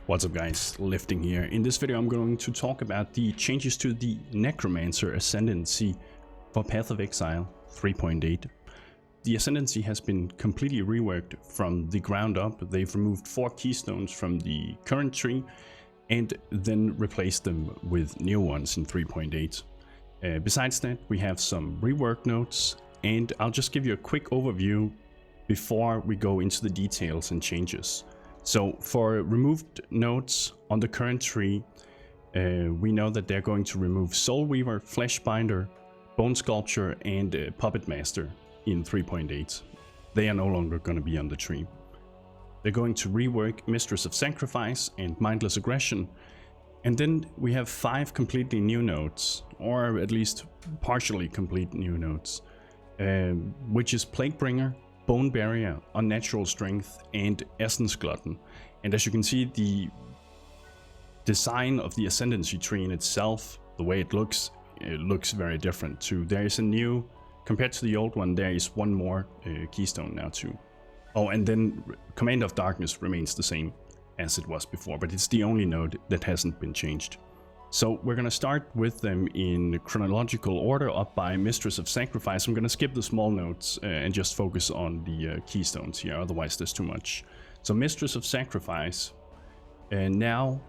What's up guys, Lifting here. In this video I'm going to talk about the changes to the Necromancer Ascendancy for Path of Exile 3.8. The Ascendancy has been completely reworked from the ground up. They've removed 4 keystones from the current tree and then replaced them with new ones in 3.8. Besides that, we have some rework notes, and I'll just give you a quick overview before we go into the details and changes. So for removed nodes on the current tree, we know that they're going to remove Soul Weaver, Flesh Binder, Bone Sculpture, and Puppet Master in 3.8. They are no longer going to be on the tree. They're going to rework Mistress of Sacrifice and Mindless Aggression. And then we have 5 completely new nodes, or at least partially complete new nodes, which is Plaguebringer, Bone Barrier, Unnatural Strength, and Essence Glutton. And as you can see, the design of the Ascendancy tree in itself, the way it looks very different too. There is a new, compared to the old one, there is one more keystone now too. Oh, and then Command of Darkness remains the same as it was before, but it's the only node that hasn't been changed. So we're going to start with them in chronological order, up by Mistress of Sacrifice. I'm going to skip the small notes and just focus on the keystones here, otherwise there's too much. So Mistress of Sacrifice now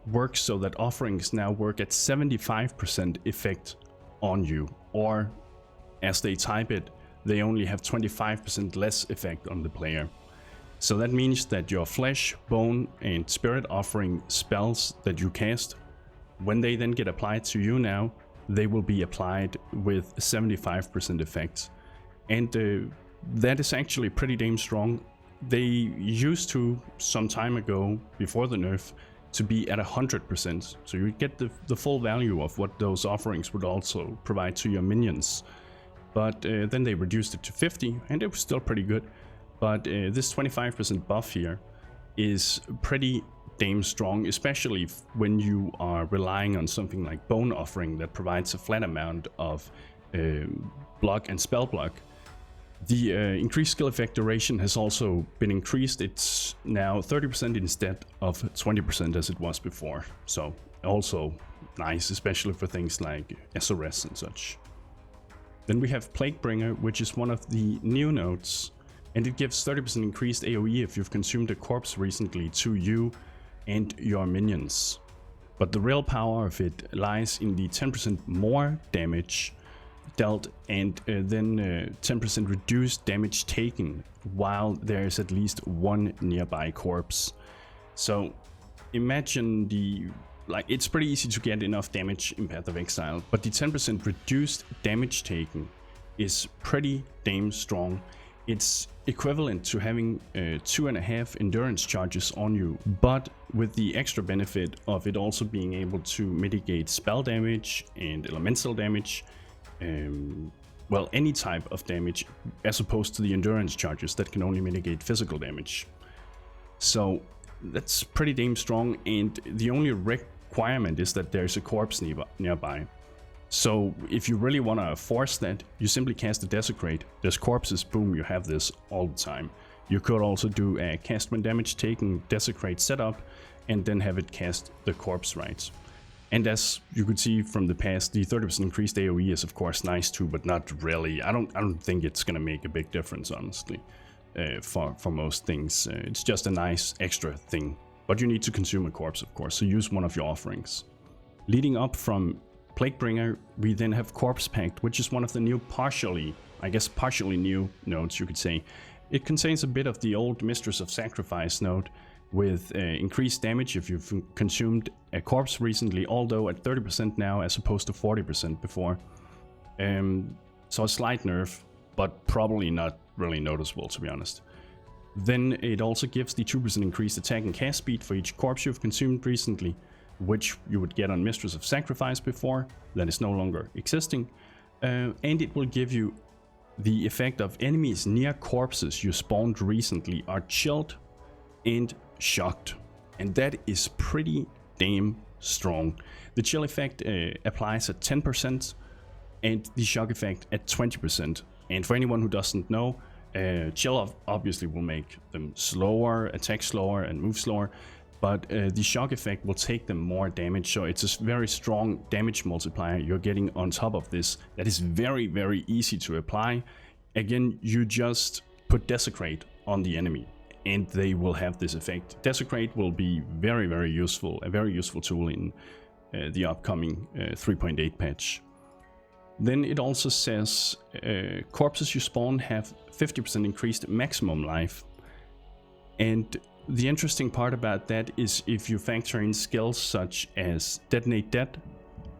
works so that offerings now work at 75% effect on you, or as they type it, they only have 25% less effect on the player. So that means that your flesh, bone, and spirit offering spells that you cast, when they then get applied to you now, they will be applied with 75% effect. And that is actually pretty damn strong. They used to, some time ago, before the nerf, to be at 100%. So you get the full value of what those offerings would also provide to your minions. But then they reduced it to 50, and it was still pretty good. But this 25% buff here is pretty damn strong, especially when you are relying on something like Bone Offering that provides a flat amount of block and spell block. The increased skill effect duration has also been increased. It's now 30% instead of 20% as it was before. So also nice, especially for things like SRS and such. Then we have Plaguebringer, which is one of the new nodes. And it gives 30% increased AoE if you've consumed a corpse recently to you and your minions. But the real power of it lies in the 10% more damage dealt and then 10% reduced damage taken while there is at least one nearby corpse. So imagine it's pretty easy to get enough damage in Path of Exile, but the 10% reduced damage taken is pretty damn strong. It's equivalent to having 2.5 endurance charges on you, but with the extra benefit of it also being able to mitigate spell damage and elemental damage, well, any type of damage, as opposed to the endurance charges that can only mitigate physical damage. So that's pretty damn strong, and the only requirement is that there's a corpse nearby. So if you really want to force that, you simply cast a Desecrate. There's corpses, boom, you have this all the time. You could also do a cast when damage taken Desecrate setup and then have it cast the corpse rights. And as you could see from the past, the 30% increased AoE is of course nice too, but not really. I don't think it's gonna make a big difference, honestly, for most things. It's just a nice extra thing. But you need to consume a corpse, of course, so use one of your offerings. Leading up from Plaguebringer, we then have Corpse Pact, which is one of the new partially new nodes, you could say. It contains a bit of the old Mistress of Sacrifice node with increased damage if you've consumed a corpse recently, although at 30% now as opposed to 40% before. So a slight nerf, but probably not really noticeable, to be honest. Then it also gives the 2% increased attack and cast speed for each corpse you've consumed recently, which you would get on Mistress of Sacrifice before, that is no longer existing. And it will give you the effect of enemies near corpses you spawned recently are chilled and shocked. And that is pretty damn strong. The chill effect applies at 10% and the shock effect at 20%. And for anyone who doesn't know, chill obviously will make them slower, attack slower, and move slower. but the shock effect will take them more damage, so it's a very strong damage multiplier you're getting on top of this that is very, very easy to apply. Again, you just put Desecrate on the enemy and they will have this effect. Desecrate will be very, very useful, a very useful tool in the upcoming 3.8 patch. Then it also says corpses you spawn have 50% increased maximum life. And the interesting part about that is if you factor in skills such as Detonate Dead,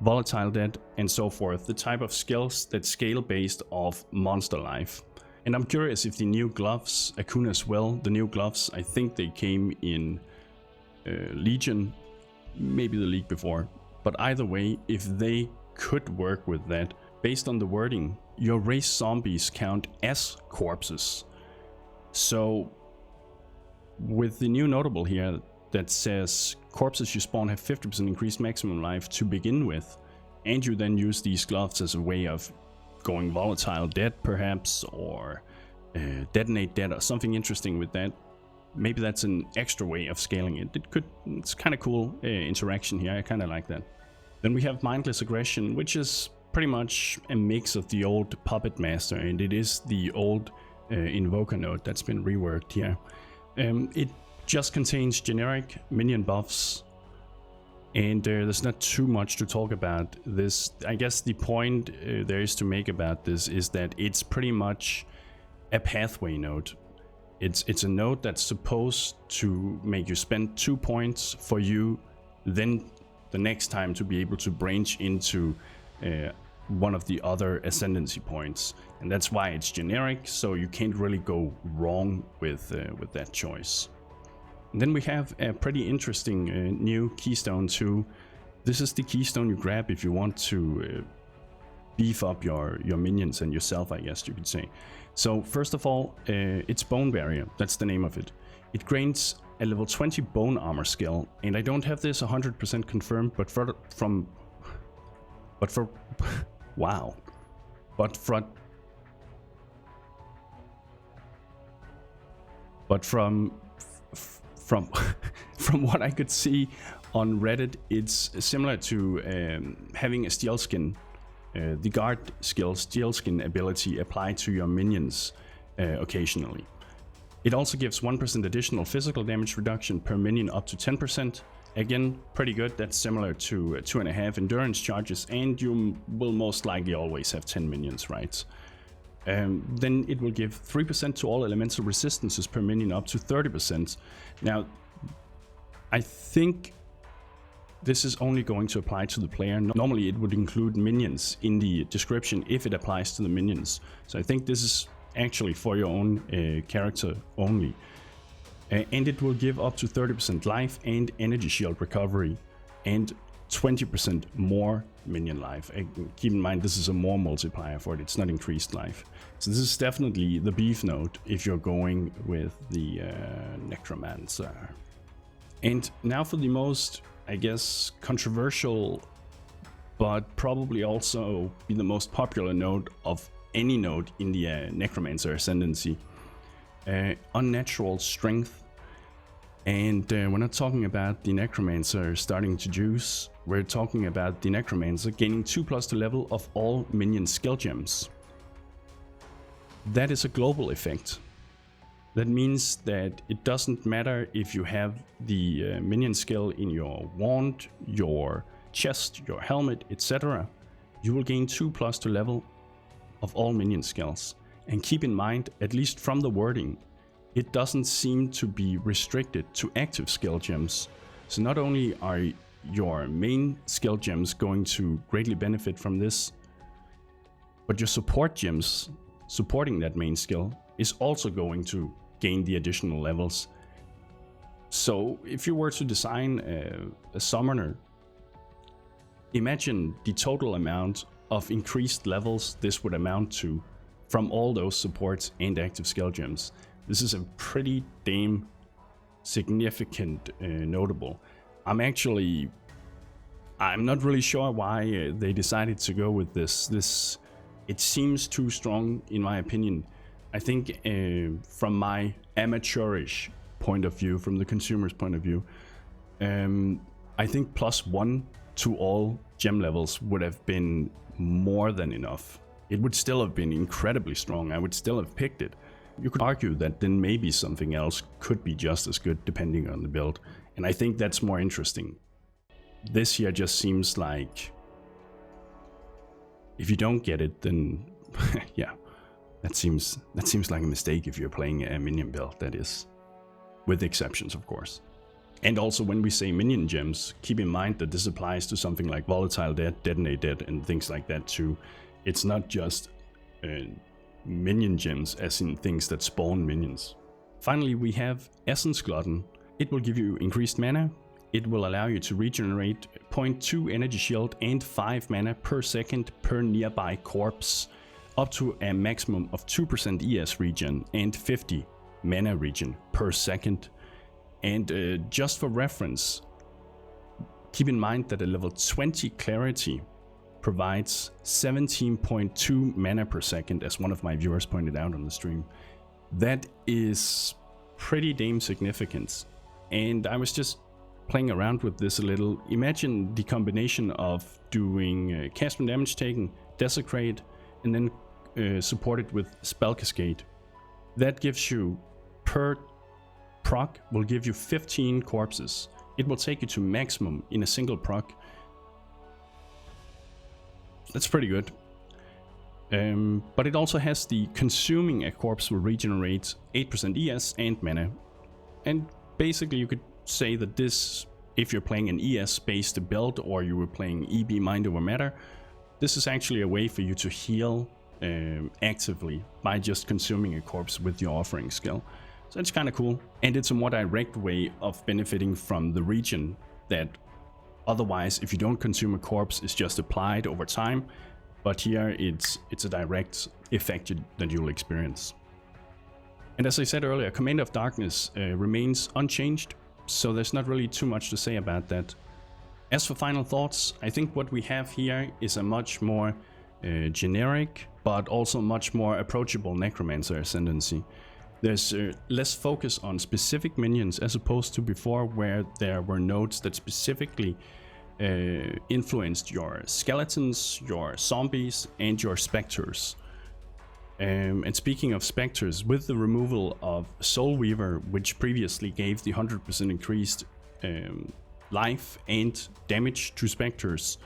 Volatile Dead, and so forth, the type of skills that scale based off monster life. And I'm curious if the new gloves, Akuna as well, the new gloves, I think they came in Legion, maybe the league before. But either way, if they could work with that, based on the wording, your race zombies count as corpses. So with the new notable here that says corpses you spawn have 50% increased maximum life to begin with, and you then use these gloves as a way of going Volatile Dead perhaps, or Detonate Dead or something interesting with that. Maybe that's an extra way of scaling it. It's kind of cool interaction here, I kind of like that. Then we have Mindless Aggression, which is pretty much a mix of the old Puppet Master, and it is the old Invoker node that's been reworked here. It just contains generic minion buffs, and there's not too much to talk about this. I guess the point there is to make about this is that it's pretty much a pathway node. It's a node that's supposed to make you spend 2 points for you then the next time to be able to branch into one of the other ascendancy points, and that's why it's generic, so you can't really go wrong with that choice. And then we have a pretty interesting new keystone too. This is the keystone you grab if you want to beef up your minions and yourself, I guess you could say. So first of all, it's Bone Barrier, that's the name of it. It grants a level 20 bone armor skill, and I don't have this 100% confirmed, but from what I could see on Reddit, it's similar to having a steel skin, the guard skill steel skin ability applied to your minions occasionally. It also gives 1% additional physical damage reduction per minion up to 10%. Again, pretty good. That's similar to 2.5 endurance charges, and you will most likely always have 10 minions, right? Then it will give 3% to all elemental resistances per minion up to 30%. Now, I think this is only going to apply to the player. Normally it would include minions in the description if it applies to the minions. So I think this is actually for your own character only. And it will give up to 30% life and energy shield recovery and 20% more minion life. And keep in mind, this is a more multiplier for it, it's not increased life. So this is definitely the beef node if you're going with the Necromancer. And now for the most, I guess, controversial, but probably also be the most popular node of any node in the Necromancer Ascendancy. Unnatural Strength. And we're not talking about the Necromancer starting to juice, we're talking about the Necromancer gaining 2+ to level of all minion skill gems. That is a global effect. That means that it doesn't matter if you have the minion skill in your wand, your chest, your helmet, etc. You will gain 2+ to level of all minion skills. And keep in mind, at least from the wording, it doesn't seem to be restricted to active skill gems. So not only are your main skill gems going to greatly benefit from this, but your support gems supporting that main skill is also going to gain the additional levels. So if you were to design a summoner, imagine the total amount of increased levels this would amount to from all those supports and active skill gems. This is a pretty damn significant notable. I'm not really sure why they decided to go with this. It seems too strong in my opinion. I think from my amateurish point of view, from the consumer's point of view, I think +1 to all gem levels would have been more than enough. It would still have been incredibly strong. I would still have picked it. You could argue that then maybe something else could be just as good depending on the build, and I think that's more interesting. This here just seems like if you don't get it, then yeah, that seems like a mistake if you're playing a minion build, that is, with exceptions of course. And also when we say minion gems, keep in mind that this applies to something like Volatile Dead, Detonate Dead, and things like that too. It's not just minion gems as in things that spawn minions. Finally, we have Essence Glutton. It will give you increased mana. It will allow you to regenerate 0.2 energy shield and 5 mana per second per nearby corpse, up to a maximum of 2% ES regen and 50 mana regen per second. And just for reference, keep in mind that a level 20 Clarity provides 17.2 mana per second, as one of my viewers pointed out on the stream. That is pretty damn significant. And I was just playing around with this a little. Imagine the combination of doing cast when damage taken, Desecrate, and then supported with Spell Cascade. That gives you, per proc, will give you 15 corpses. It will take you to maximum in a single proc. That's pretty good. But it also has the consuming a corpse will regenerate 8% ES and mana. And basically you could say that this, if you're playing an ES based build or you were playing EB Mind Over Matter, this is actually a way for you to heal actively by just consuming a corpse with your offering skill. So it's kind of cool, and it's a more direct way of benefiting from the regen that otherwise, if you don't consume a corpse, is just applied over time. But here it's a direct effect that you'll experience. And as I said earlier, Commander of Darkness remains unchanged, so there's not really too much to say about that. As for final thoughts, I think what we have here is a much more generic, but also much more approachable Necromancer Ascendancy. There's less focus on specific minions as opposed to before, where there were nodes that specifically influenced your skeletons, your zombies, and your specters. And speaking of specters, with the removal of Soul Weaver, which previously gave the 100% increased life and damage to specters,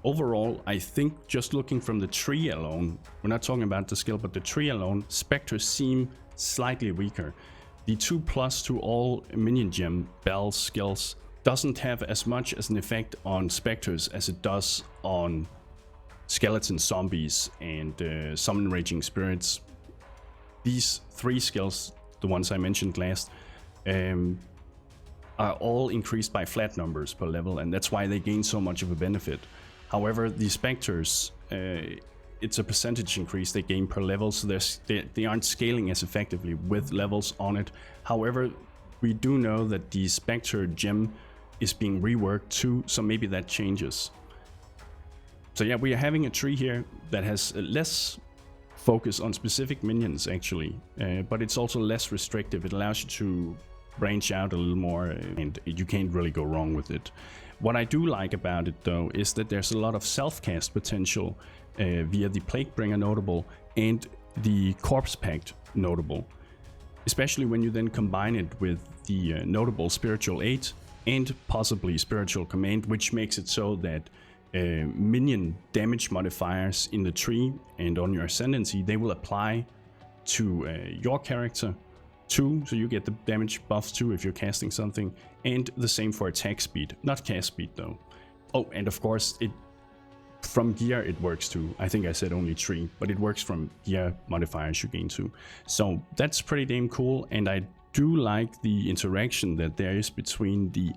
overall, I think just looking from the tree alone, we're not talking about the skill, but the tree alone, specters seem slightly weaker. The 2+ to all minion gem bell skills doesn't have as much as an effect on specters as it does on skeleton zombies and summon raging spirits. These 3 skills, the ones I mentioned last, are all increased by flat numbers per level, and that's why they gain so much of a benefit. However, the specters, it's a percentage increase they gain per level, so they aren't scaling as effectively with levels on it. However, we do know that the specter gem is being reworked too, so maybe that changes. So yeah, we are having a tree here that has less focus on specific minions actually, but it's also less restrictive. It allows you to branch out a little more, and you can't really go wrong with it. What I do like about it though is that there's a lot of self-cast potential via the Plaguebringer notable and the Corpse Pact notable, especially when you then combine it with the notable Spiritual Aid and possibly Spiritual Command, which makes it so that minion damage modifiers in the tree and on your ascendancy, they will apply to your character too, so you get the damage buffs too if you're casting something, and the same for attack speed, not cast speed though. Oh, and of course from gear it works too. I think I said only tree, but it works from gear modifiers you gain too. So that's pretty damn cool, and I do like the interaction that there is between the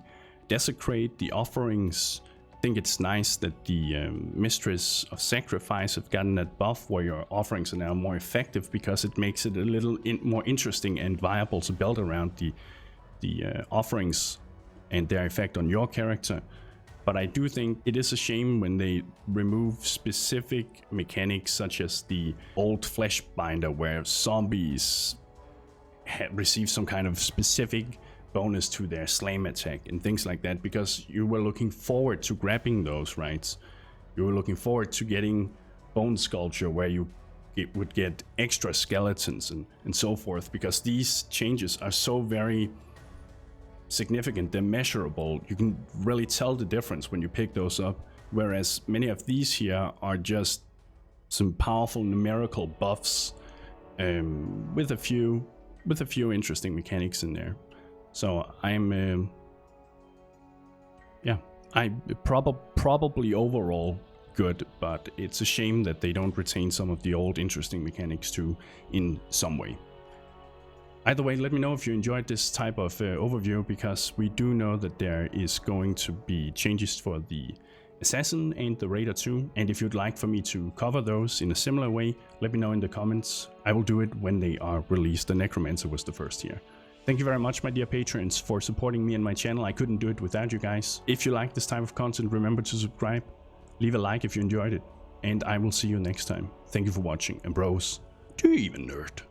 Desecrate, the offerings. I think it's nice that the Mistress of Sacrifice have gotten that buff where your offerings are now more effective, because it makes it a little more interesting and viable to build around the offerings and their effect on your character. But I do think it is a shame when they remove specific mechanics such as the old flesh binder, where zombies receive some kind of specific bonus to their slam attack and things like that, because you were looking forward to grabbing those, right? You were looking forward to getting bone sculpture where you would get extra skeletons and so forth, because these changes are so very significant, they're measurable. You can really tell the difference when you pick those up, whereas many of these here are just some powerful numerical buffs with a few interesting mechanics in there. So I'm probably overall good, but it's a shame that they don't retain some of the old interesting mechanics too in some way. Either way, let me know if you enjoyed this type of overview, because we do know that there is going to be changes for the Assassin and the Raider too, and if you'd like for me to cover those in a similar way, let me know in the comments. I will do it when they are released. The Necromancer was the first here. Thank you very much, my dear patrons, for supporting me and my channel. I couldn't do it without you guys. If you like this type of content, remember to subscribe, leave a like if you enjoyed it, and I will see you next time. Thank you for watching, and bros, do you even nerd?